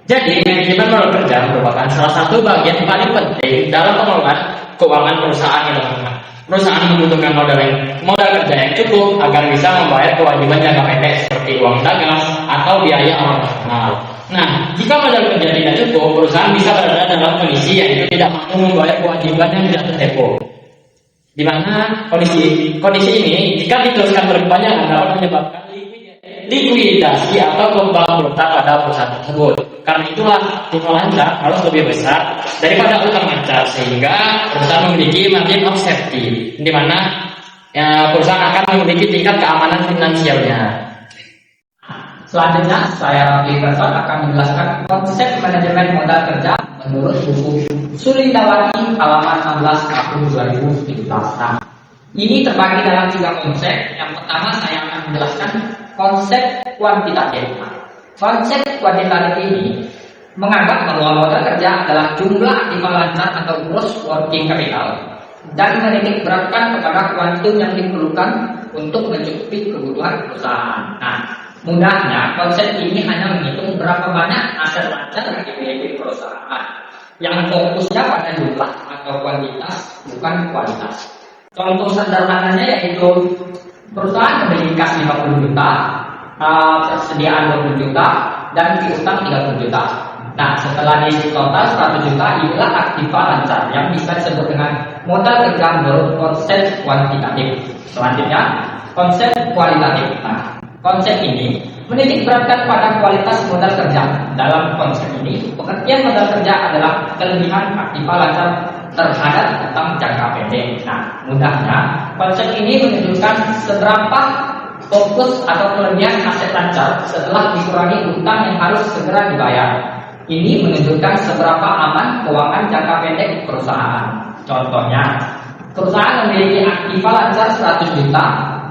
Jadi, manajemen modal kerja merupakan salah satu bagian paling penting dalam pengelolaan keuangan perusahaan yang lama. Perusahaan membutuhkan modal kerja yang cukup agar bisa membayar kewajiban jangka pendek seperti uang dagang atau biaya operasional. Nah, jika modal kerja tidak cukup, perusahaan bisa berada dalam kondisi yaitu tidak mampu membayar kewajiban yang tidak tertempo. Di mana kondisi ini jika diteruskan berkepanjangan dapat menyebabkan likuidasi atau kebangkrutan pada perusahaan tersebut. Karena itulah timbal lancar harus lebih besar daripada utang lancar sehingga perusahaan memiliki margin of safety, di mana perusahaan akan memiliki tingkat keamanan finansialnya. Selanjutnya, saya Raffi Person akan menjelaskan konsep manajemen modal kerja menurut buku Sulindawati halaman 16 tahun 2017. Nah, ini terbagi dalam 3 konsep. Yang pertama, saya akan menjelaskan konsep kuantitatif. Konsep kuantitatif ini menganggap bahwa modal kerja adalah jumlah aktiva lancar atau gross working capital dan menitik beratkan kepada kuantum yang diperlukan untuk mencukupi kebutuhan perusahaan. Nah, mudahnya konsep ini hanya menghitung berapa banyak aset lancar yang dimiliki perusahaan, yang fokusnya pada jumlah atau kuantitas, bukan kualitas. Contoh sederhananya yaitu perusahaan memiliki kas 50 juta, persediaan 20 juta, dan piutang 30 juta. Nah, setelah di total 100 juta, inilah aktiva lancar yang bisa disebut dengan modal kerja menurut konsep kuantitatif. Selanjutnya, konsep kualitatif. Nah, konsep ini menitik beratkan pada kualitas modal kerja. Dalam konsep ini, pengertian modal kerja adalah kelebihan aktiva lancar terhadap utang jangka pendek. Nah, mudahnya konsep ini menunjukkan seberapa fokus atau kelebihan aset lancar setelah dikurangi utang yang harus segera dibayar. Ini menunjukkan seberapa aman keuangan jangka pendek perusahaan. Contohnya, perusahaan memiliki aktiva lancar 100 juta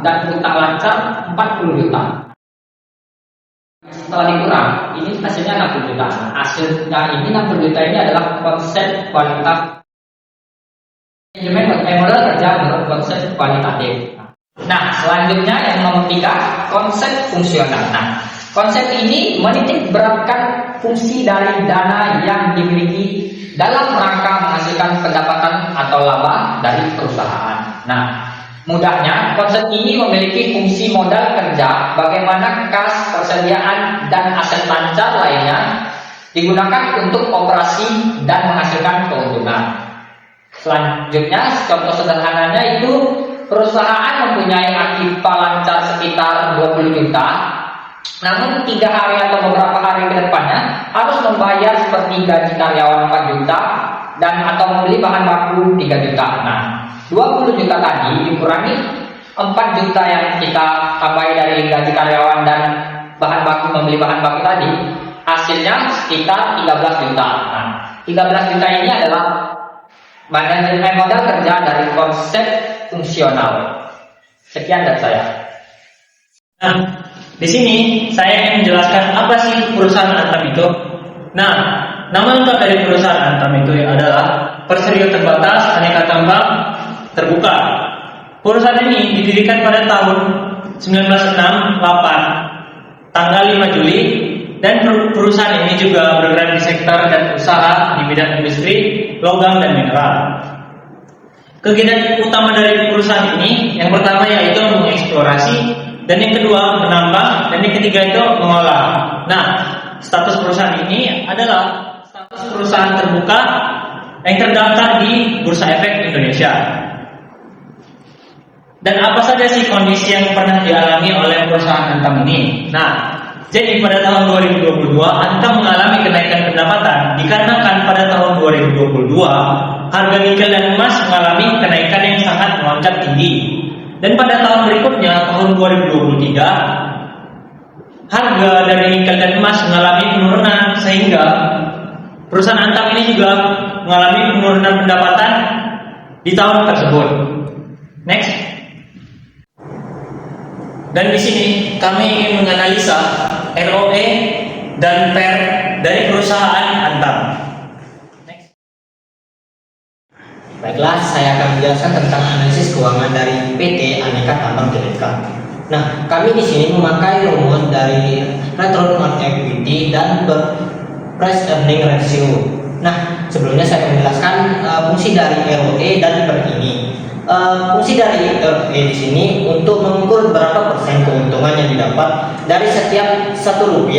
dan utang lancar 40 juta. Setelah dikurang, ini hasilnya 60 juta. Hasilnya ini 60 juta ini adalah konsep kualitas. Manajemen modal kerja menurut konsep kualitatif. Nah, selanjutnya yang nomor 3, konsep fungsional. Nah, konsep ini menitik beratkan fungsi dari dana yang dimiliki dalam rangka menghasilkan pendapatan atau laba dari perusahaan. Nah, mudahnya konsep ini memiliki fungsi modal kerja, bagaimana kas, persediaan, dan aset lancar lainnya digunakan untuk operasi dan menghasilkan keuntungan. Selanjutnya, contoh sederhananya itu perusahaan mempunyai aktiva lancar sekitar 20 juta, namun 3 hari atau beberapa hari ke depannya harus membayar seperti gaji karyawan 4 juta dan atau membeli bahan baku 3 juta. Nah, 20 juta tadi dikurangi 4 juta yang kita tambahi dari gaji karyawan dan bahan baku membeli bahan baku tadi, hasilnya sekitar 13 juta. Nah, 13 juta ini adalah manajemen modal kerja dari konsep fungsional. Sekian dari saya. Nah, di sini saya ingin menjelaskan apa sih perusahaan Antam itu. Nah, nama lengkap dari perusahaan Antam itu adalah Perserius Terbatas Aneka Tambang Terbuka. Perusahaan ini didirikan pada tahun 1968, tanggal 5 Juli, dan perusahaan ini juga bergerak di sektor dan usaha di bidang industri, logam dan mineral. Kegiatan utama dari perusahaan ini, yang pertama yaitu mengeksplorasi, dan yang kedua menambang, dan yang ketiga itu mengolah. Nah, status perusahaan ini adalah status perusahaan terbuka yang terdaftar di Bursa Efek Indonesia. Dan apa saja sih kondisi yang pernah dialami oleh perusahaan Antam ini? Nah, jadi pada tahun 2022 Antam mengalami kenaikan pendapatan dikarenakan pada tahun 2022 harga nikel dan emas mengalami kenaikan yang sangat melonjak tinggi. Dan pada tahun berikutnya, tahun 2023, harga dari nikel dan emas mengalami penurunan sehingga perusahaan Antam ini juga mengalami penurunan pendapatan di tahun tersebut. Next. Dan di sini kami ingin menganalisa ROE dan PER dari perusahaan Antam. Next. Baiklah, saya akan menjelaskan tentang analisis keuangan dari PT Aneka Tambang Tbk. Nah, kami di sini memakai rumus dari return on equity dan price earning ratio. Nah, sebelumnya saya menjelaskan fungsi dari ROE dan PER ini. Fungsi dari ROE di sini untuk mengukur berapa persen keuntungan yang didapat dari setiap ₹1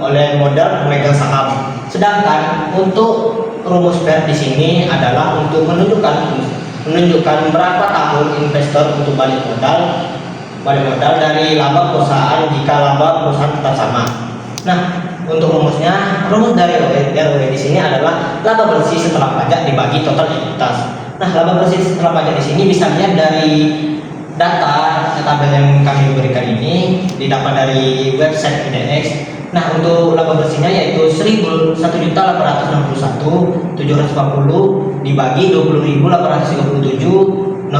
oleh modal pemegang saham. Sedangkan untuk rumus PER di sini adalah untuk menunjukkan berapa tahun investor untuk balik modal dari laba perusahaan jika laba perusahaan tetap sama. Nah, untuk rumus dari ROE di sini adalah laba bersih setelah pajak dibagi total ekuitas. Nah, laba bersih setelah pajak di sini bisa dilihat dari data tabel yang kami berikan ini didapat dari website IDX. Nah, untuk laba bersihnya yaitu 1.861.740 dibagi 20.837.098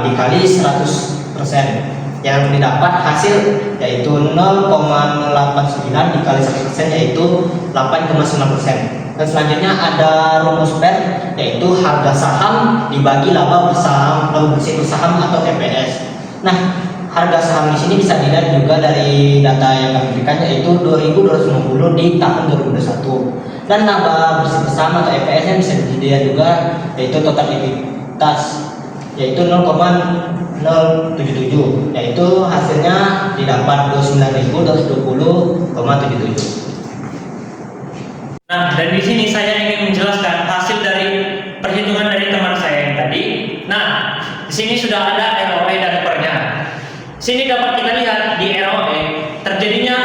dikali 100%. Yang didapat hasil yaitu 0,089 dikali 100% yaitu 8,9%. Dan selanjutnya ada rumus PER yaitu harga saham dibagi laba bersih bersaham atau EPS. Nah, harga saham di sini bisa dilihat juga dari data yang kami berikan yaitu 2.250 di tahun 2021. Dan laba bersih bersaham atau EPS nya bisa dilihat juga yaitu total ekuitas yaitu 0,077, yaitu hasilnya didapat 29.220,77. Nah, dan di sini saya ingin menjelaskan hasil dari perhitungan dari teman saya yang tadi. Nah, di sini sudah ada ROE dan PER-nya. Sini dapat kita lihat di ROE terjadinya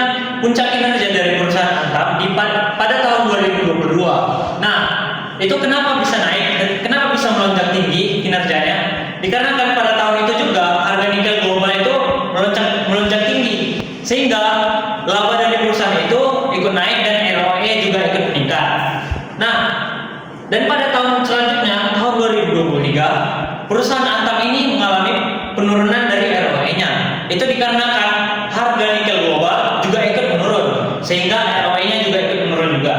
puncak kinerja dari perusahaan Antam pada tahun 2022. Nah, itu kenapa bisa naik dan kenapa bisa melonjak tinggi kinerjanya? Dikarenakan pada tahun itu juga harga nikel global itu melonjak tinggi, sehingga laba dari perusahaan itu ikut naik dan ROE juga ikut meningkat. Nah, dan pada tahun selanjutnya, tahun 2023, perusahaan Antam ini mengalami penurunan dari ROE-nya. Itu dikarenakan harga nikel global juga ikut menurun, sehingga ROE-nya juga ikut menurun juga.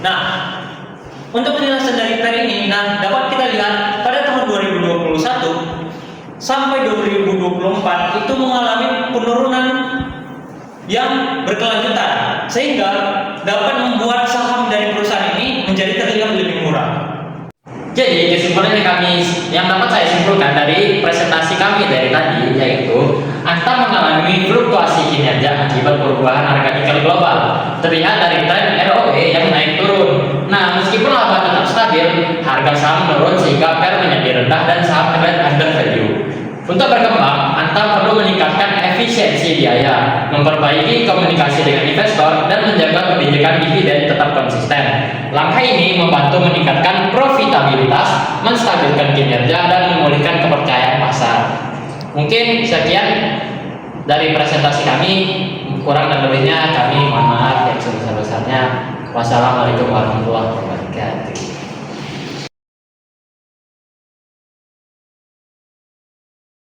Nah, untuk penjelasan dari PER ini, dapat kita lihat pada tahun 2021 sampai 2024 itu mengalami penurunan yang berkelanjutan, sehingga dapat membuat saham dari perusahaan ini menjadi terlihat lebih murah. Jadi kesimpulan yang dapat saya simpulkan dari presentasi kami dari tadi yaitu Antam mengalami fluktuasi kinerja akibat perubahan harga nikel global. Terlihat dari tren ROE yang naik turun. Nah, meskipun laba tetap stabil, harga saham menurun sehingga PER menjadi rendah dan saham terlihat under value. Untuk berkembang, Antam perlu meningkatkan efisiensi biaya, memperbaiki komunikasi dengan investor, dan menjaga pendidikan dividen tetap konsisten. Langkah ini membantu meningkatkan profitabilitas, menstabilkan kinerja, dan memulihkan kepercayaan pasar. Mungkin sekian dari presentasi kami. Kurang dan lebihnya kami mohon maaf yang sebesar-besarnya. Wassalamualaikum warahmatullahi wabarakatuh.